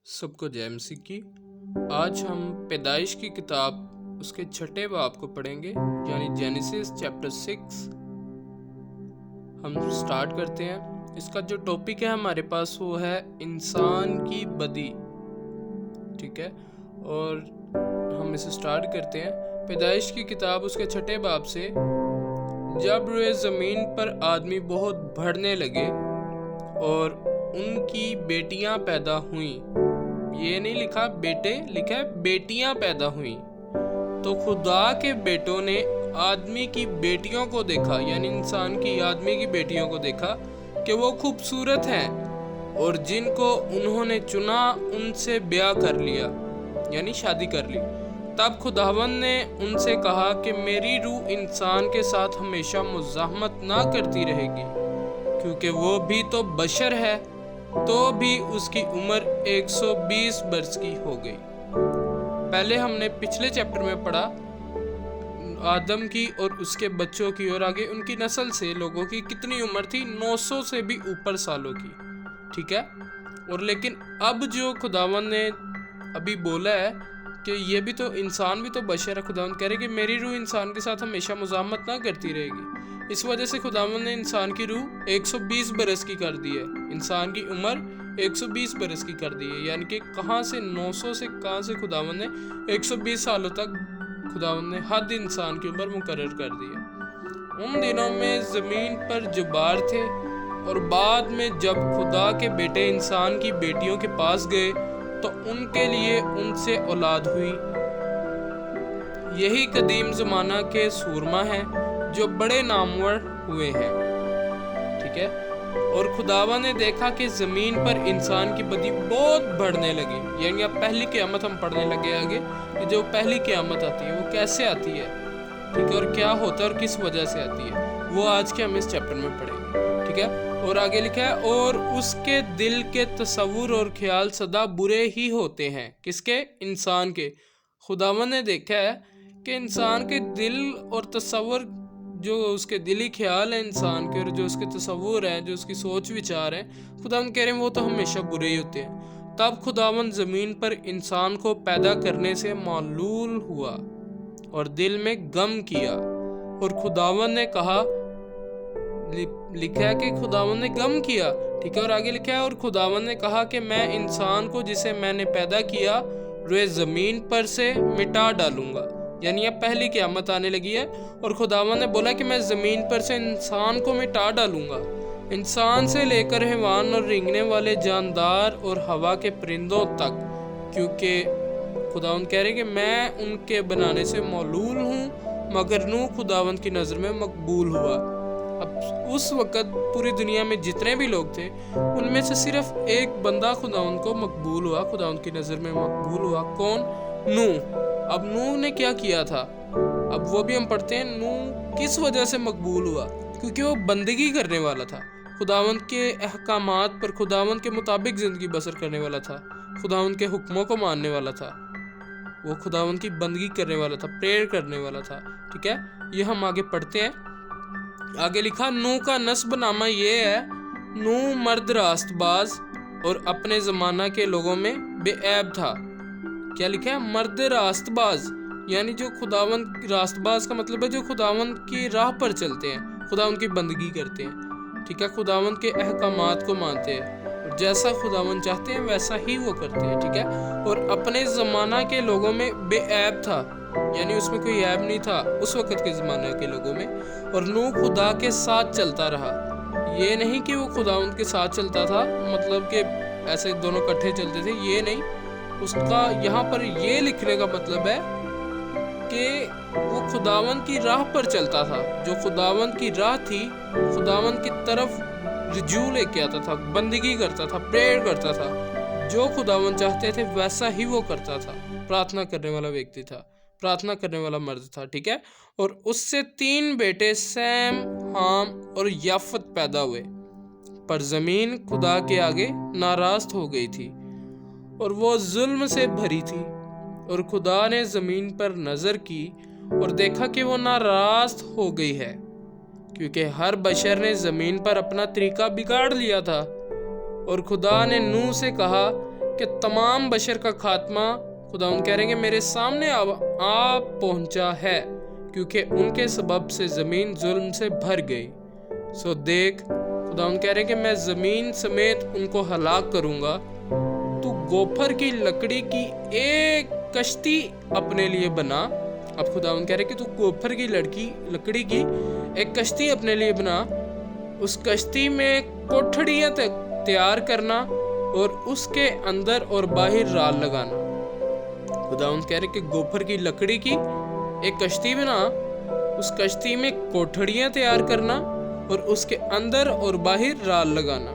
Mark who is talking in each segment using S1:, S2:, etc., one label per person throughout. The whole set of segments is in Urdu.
S1: سب کو جے MCQ کی آج ہم پیدائش کی کتاب اس کے 6 باب کو پڑھیں گے، یعنی جینیسس چیپٹر 6۔ ہم سٹارٹ کرتے ہیں۔ اس کا جو ٹاپک ہے ہمارے پاس وہ ہے انسان کی بدی، ٹھیک ہے، اور ہم اسے سٹارٹ کرتے ہیں۔ پیدائش کی کتاب اس کے 6 باب سے، جب روئے زمین پر آدمی بہت بڑھنے لگے اور ان کی بیٹیاں پیدا ہوئیں، یہ نہیں لکھا بیٹے، لکھا ہے بیٹیاں پیدا ہوئیں، تو خدا کے بیٹوں نے آدمی کی بیٹیوں کو دیکھا، یعنی انسان کی آدمی کی بیٹیوں کو دیکھا کہ وہ خوبصورت ہیں، اور جن کو انہوں نے چنا ان سے بیاہ کر لیا، یعنی شادی کر لی۔ تب خداوند نے ان سے کہا کہ میری روح انسان کے ساتھ ہمیشہ مزاحمت نہ کرتی رہے گی، کیونکہ وہ بھی تو بشر ہے۔ تو بھی اس کی عمر 120 برس کی ہو گئی۔ پہلے ہم نے پچھلے چیپٹر میں پڑھا آدم کی اور اس کے بچوں کی، اور آگے ان کی نسل سے لوگوں کی کتنی عمر تھی، 900 سے بھی اوپر سالوں کی، ٹھیک ہے۔ اور لیکن اب جو خداوند نے ابھی بولا ہے کہ یہ بھی تو انسان بھی تو بشر ہے، خداوند کہہ رہے کہ میری روح انسان کے ساتھ ہمیشہ مزاحمت نہ کرتی رہے گی۔ اس وجہ سے خداوند نے انسان کی روح 120 برس کی کر دی ہے، انسان کی عمر 120 برس کی کر دی ہے، یعنی کہ کہاں سے 900 سے کہاں سے خداوند نے 120 سالوں تک خداوند نے حد انسان کی عمر مقرر کر دی ہے۔ ان دنوں میں زمین پر جبار تھے، اور بعد میں جب خدا کے بیٹے انسان کی بیٹیوں کے پاس گئے تو ان کے لیے ان سے اولاد ہوئی۔ یہی قدیم زمانہ کے سورما ہیں جو بڑے نامور ہوئے ہیں، ٹھیک ہے۔ اور خداوند نے دیکھا کہ زمین پر انسان کی بدی بہت بڑھنے لگی، یعنی اب پہلی قیامت ہم پڑھنے لگے آگے کہ جو پہلی قیامت آتی ہے وہ کیسے آتی ہے، ٹھیک ہے، اور کیا ہوتا ہے اور کس وجہ سے آتی ہے، وہ آج کے ہم اس چیپٹر میں پڑھیں گے، ٹھیک ہے۔ اور آگے لکھا ہے اور اس کے دل کے تصور اور خیال سدا برے ہی ہوتے ہیں۔ کس کے؟ انسان کے۔ خداوند نے دیکھا ہے کہ انسان کے دل اور تصور، جو اس کے دلی خیال ہیں انسان کے، اور جو اس کے تصور ہیں، جو اس کی سوچ وچار ہیں، خداوند کہہ رہے ہیں وہ تو ہمیشہ برے ہی ہوتے ہیں۔ تب خداوند زمین پر انسان کو پیدا کرنے سے معلول ہوا اور دل میں غم کیا، اور خداوند نے کہا، لکھا ہے کہ خداوند نے غم کیا، ٹھیک ہے، اور آگے لکھا ہے اور خداوند نے کہا کہ میں انسان کو جسے میں نے پیدا کیا روئے زمین پر سے مٹا ڈالوں گا، یعنی اب پہلی قیامت آنے لگی ہے، اور خداوند نے بولا کہ میں زمین پر سے انسان کو مٹا ڈالوں گا، انسان سے لے کر حیوان اور رینگنے والے جاندار اور ہوا کے پرندوں تک، کیونکہ خداوند کہہ رہے کہ میں ان کے بنانے سے معلول ہوں، مگر نوح خداوند کی نظر میں مقبول ہوا۔ اب اس وقت پوری دنیا میں جتنے بھی لوگ تھے ان میں سے صرف ایک بندہ خداوند کو مقبول ہوا، خداوند کی نظر میں مقبول ہوا، کون؟ نوح۔ اب نوح نے کیا کیا تھا؟ اب وہ بھی ہم پڑھتے ہیں۔ نوح کس وجہ سے مقبول ہوا؟ کیونکہ وہ بندگی کرنے والا تھا، خداوند کے احکامات پر خداوند کے مطابق زندگی بسر کرنے والا تھا، خداوند کے حکموں کو ماننے والا تھا، وہ خداوند کی بندگی کرنے والا تھا، پریئر کرنے والا تھا، ٹھیک ہے۔ یہ ہم آگے پڑھتے ہیں۔ آگے لکھا نوح کا نسب نامہ یہ ہے، نوح مرد راست باز اور اپنے زمانہ کے لوگوں میں بے عیب تھا۔ کیا لکھا ہے؟ مرد راست باز، یعنی جو خداوند، راست باز کا مطلب ہے جو خداوند کی راہ پر چلتے ہیں، خداوند کی بندگی کرتے ہیں، ٹھیک ہے، خداوند کے احکامات کو مانتے ہیں، اور جیسا خداوند چاہتے ہیں ویسا ہی وہ کرتے ہیں، ٹھیک ہے۔ اور اپنے زمانہ کے لوگوں میں بے عیب تھا، یعنی اس میں کوئی عیب نہیں تھا اس وقت کے زمانے کے لوگوں میں۔ اور نوح خدا کے ساتھ چلتا رہا، یہ نہیں کہ وہ خداوند کے ساتھ چلتا تھا، مطلب کہ ایسے دونوں کٹھے چلتے تھے، یہ نہیں، اس کا یہاں پر یہ لکھنے کا مطلب ہے کہ وہ خداوند کی راہ پر چلتا تھا، جو خداوند کی راہ تھی، خداوند کی طرف رجوع لے کے آتا تھا، بندگی کرتا تھا، پریئر کرتا تھا، جو خداوند چاہتے تھے ویسا ہی وہ کرتا تھا، پرارتھنا کرنے والا ویکتی تھا، پرارتھنا کرنے والا مرد تھا، ٹھیک ہے۔ اور اس سے 3 بیٹے سیم، حام اور یافت پیدا ہوئے، پر زمین خدا کے آگے ناراض ہو گئی تھی اور وہ ظلم سے بھری تھی، اور خدا نے زمین پر نظر کی اور دیکھا کہ وہ ناراض ہو گئی ہے، کیونکہ ہر بشر نے زمین پر اپنا طریقہ بگاڑ لیا تھا۔ اور خدا نے نوح سے کہا کہ تمام بشر کا خاتمہ خداوند کہہ رہے ہیں کہ میرے سامنے آ پہنچا ہے، کیونکہ ان کے سبب سے زمین ظلم سے بھر گئی۔ سو دیکھ، خداوند کہہ رہے ہیں کہ میں زمین سمیت ان کو ہلاک کروں گا۔ تو گوپھر کی لکڑی کی ایک کشتی اپنے لیے بنا۔ اب خداوند کہہ رہے کہ تو گوپھر کی لکڑی کی ایک کشتی اپنے لیے بنا، اس کشتی میں کوٹھڑیاں تیار کرنا اور اس کے اندر اور باہر رال لگانا۔ خداوند کہہ رہے کہ گوپھر کی لکڑی کی ایک کشتی بنا، اس کشتی میں کوٹھڑیاں تیار کرنا اور اس کے اندر اور باہر رال لگانا،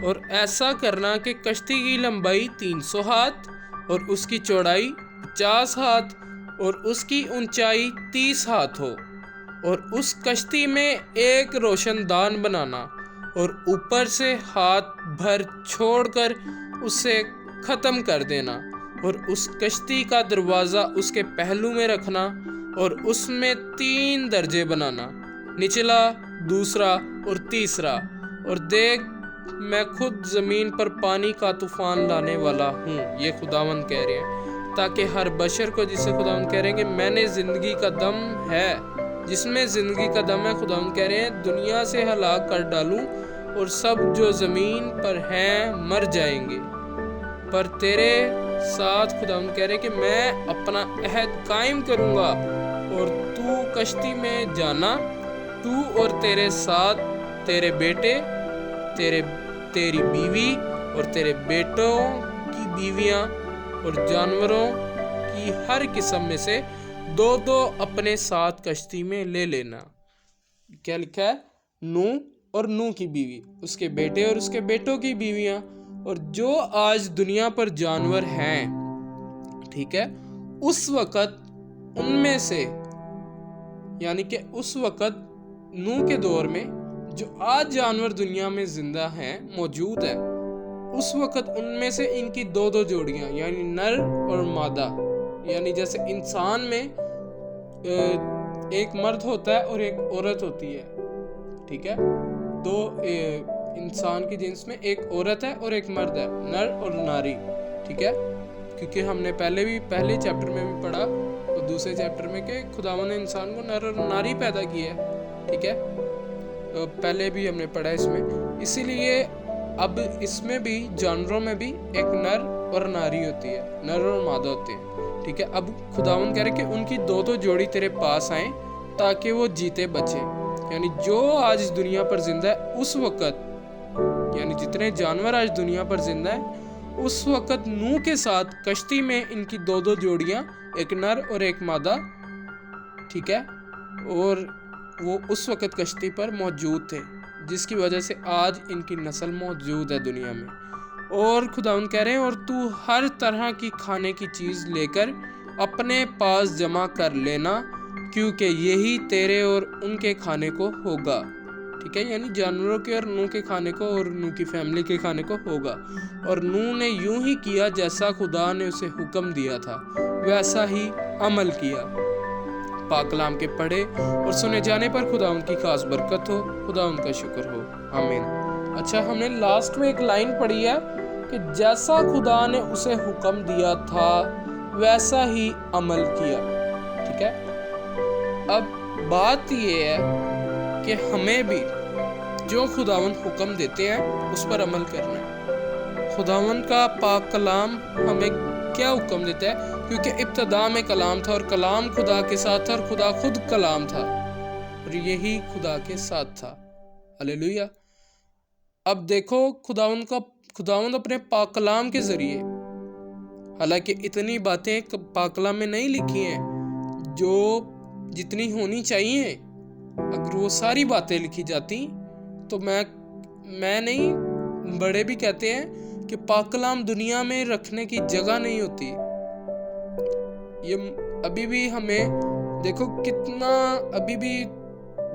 S1: اور ایسا کرنا کہ کشتی کی لمبائی 300 ہاتھ اور اس کی چوڑائی 50 ہاتھ اور اس کی اونچائی 30 ہاتھ ہو، اور اس کشتی میں ایک روشن دان بنانا اور اوپر سے ہاتھ بھر چھوڑ کر اسے ختم کر دینا، اور اس کشتی کا دروازہ اس کے پہلو میں رکھنا اور اس میں 3 درجے بنانا، نچلا، دوسرا اور تیسرا، اور دیکھ میں خود زمین پر پانی کا طوفان لانے والا ہوں۔ یہ خداوند کہہ رہے ہیں، تاکہ ہر بشر کو، جسے خداوند کہہ رہے ہیں کہ میں نے زندگی کا دم ہے، جس میں زندگی کا دم ہے، خداوند کہہ رہے ہیں دنیا سے ہلاک کر ڈالوں، اور سب جو زمین پر ہیں مر جائیں گے۔ پر تیرے ساتھ خداوند کہہ رہے کہ میں اپنا عہد قائم کروں گا، اور تو کشتی میں جانا، تو اور تیرے ساتھ تیرے بیٹے، تیری بیوی اور تیرے بیٹوں کی بیویاں اور جانوروں کی ہر قسم میں سے 2 اپنے ساتھ کشتی میں لے لینا۔ کیا لکھا ہے؟ نوح اور نوح کی بیوی، اس کے بیٹے اور اس کے بیٹوں کی بیویاں، اور جو آج دنیا پر جانور ہیں، ٹھیک ہے، اس وقت ان میں سے، یعنی کہ اس وقت نوح کے دور میں جو آج جانور دنیا میں زندہ ہیں، موجود ہیں، اس وقت ان میں سے ان کی 2 جوڑیاں، یعنی نر اور مادہ، یعنی جیسے انسان میں ایک مرد ہوتا ہے اور ایک عورت ہوتی ہے، ٹھیک ہے، 2 انسان کی جنس میں ایک عورت ہے اور ایک مرد ہے، نر اور ناری، ٹھیک ہے، کیونکہ ہم نے پہلے چیپٹر میں بھی پڑھا اور دوسرے چیپٹر میں کہ خداوند نے انسان کو نر اور ناری پیدا کیا ہے، ٹھیک ہے، پہلے بھی ہم نے پڑھا اس میں، اسی لیے اب اس میں بھی جانوروں میں بھی ایک نر اور ناری ہوتی ہے، نر اور مادہ ہوتے ہیں، ٹھیک ہے۔ اب خداوند کہہ رہے کہ ان کی 2 جوڑی تیرے پاس آئیں تاکہ وہ جیتے بچیں، یعنی جو آج دنیا پر زندہ ہے اس وقت، یعنی جتنے جانور آج دنیا پر زندہ ہیں اس وقت نوح کے ساتھ کشتی میں ان کی 2 جوڑیاں، ایک نر اور ایک مادہ، ٹھیک ہے، اور وہ اس وقت کشتی پر موجود تھے، جس کی وجہ سے آج ان کی نسل موجود ہے دنیا میں۔ اور خداوند کہہ رہے ہیں اور تو ہر طرح کی کھانے کی چیز لے کر اپنے پاس جمع کر لینا، کیونکہ یہی تیرے اور ان کے کھانے کو ہوگا، ٹھیک ہے، یعنی جانوروں کے اور نوح کے کھانے کو اور نوح کی فیملی کے کھانے کو ہوگا۔ اور نوح نے یوں ہی کیا جیسا خدا نے اسے حکم دیا تھا، ویسا ہی عمل کیا۔ پاک کلام کے پڑھے اور سنے جانے پر خدا ان کی خاص برکت ہو، خدا ان کا شکر ہو، آمین۔ اچھا، ہم نے لاسٹ میں ایک لائن پڑھی ہے کہ جیسا خدا نے اسے حکم دیا تھا ویسا ہی عمل کیا، ٹھیک ہے۔ اب بات یہ ہے کہ ہمیں بھی جو خداوند حکم دیتے ہیں اس پر عمل کرنا ہے۔ خداوند کا پاک کلام ہمیں کیا حکم دیتا ہے؟ کیونکہ ابتدا میں کلام تھا اور کلام خدا کے ساتھ تھا اور خدا خود کلام تھا اور یہی خدا کے ساتھ تھا، ہلیلویہ۔ اب دیکھو خداوند اپنے پاک کلام کے ذریعے، حالانکہ اتنی باتیں پاک کلام میں نہیں لکھی ہیں جو جتنی ہونی چاہیے، اگر وہ ساری باتیں لکھی جاتی تو میں نہیں، بڑے بھی کہتے ہیں کہ پاک کلام دنیا میں رکھنے کی جگہ نہیں ہوتی۔ یہ ابھی بھی ہمیں دیکھو کتنا ابھی بھی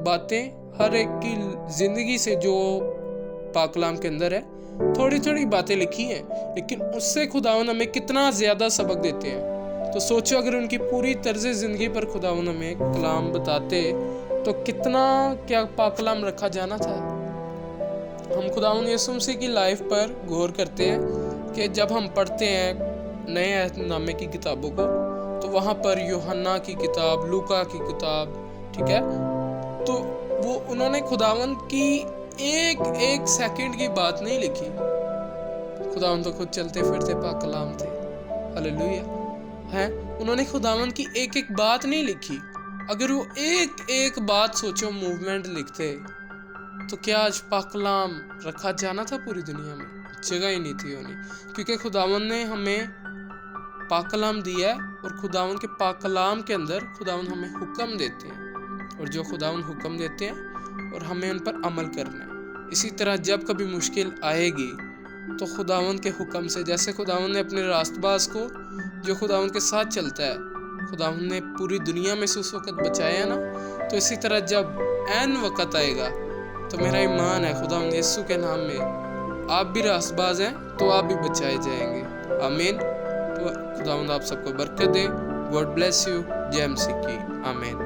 S1: باتیں ہر ایک کی زندگی سے جو پاک کلام کے اندر ہے، تھوڑی تھوڑی باتیں لکھی ہیں، لیکن اس سے خداوند ہمیں کتنا زیادہ سبق دیتے ہیں۔ تو سوچو اگر ان کی پوری طرز زندگی پر خداوند ہمیں کلام بتاتے تو کتنا کیا پاک کلام رکھا جانا تھا۔ ہم خداوند یسوع مسیح کی لائف پر غور کرتے ہیں کہ جب ہم پڑھتے ہیں نئے عہد نامے کی کتابوں کو تو وہاں پر یوحنا کی کتاب، لوکا کی کتاب، ٹھیک ہے، تو وہ انہوں نے خداوند کی ایک سیکنڈ کی بات نہیں لکھی. خداوند تو خود چلتے پھرتے پاک کلام تھے، ہلیلویا ہے. انہوں نے خداوند کی ایک بات نہیں لکھی. اگر وہ ایک بات سوچو موومنٹ لکھتے تو کیا آج پاک کلام رکھا جانا تھا پوری دنیا میں؟ جگہ ہی نہیں تھی ہونی. کیونکہ خداوند نے ہمیں پاک کلام دیا ہے، اور خداوند کے پاک کلام کے اندر خداوند ہمیں حکم دیتے ہیں، اور جو خداوند حکم دیتے ہیں اور ہمیں ان پر عمل کرنا ہے. اسی طرح جب کبھی مشکل آئے گی تو خداوند کے حکم سے، جیسے خداوند نے اپنے راست باز کو جو خداوند کے ساتھ چلتا ہے، خداوند نے پوری دنیا میں سے اس وقت بچایا ہے نا، تو اسی طرح جب عین وقت آئے گا تو میرا ایمان ہے خداوند یسوع کے نام میں آپ بھی راست باز ہیں تو آپ بھی بچائے جائیں گے. آمین. تو خداوند آپ سب کو برکت دے. God bless you. J M C کی. آمین.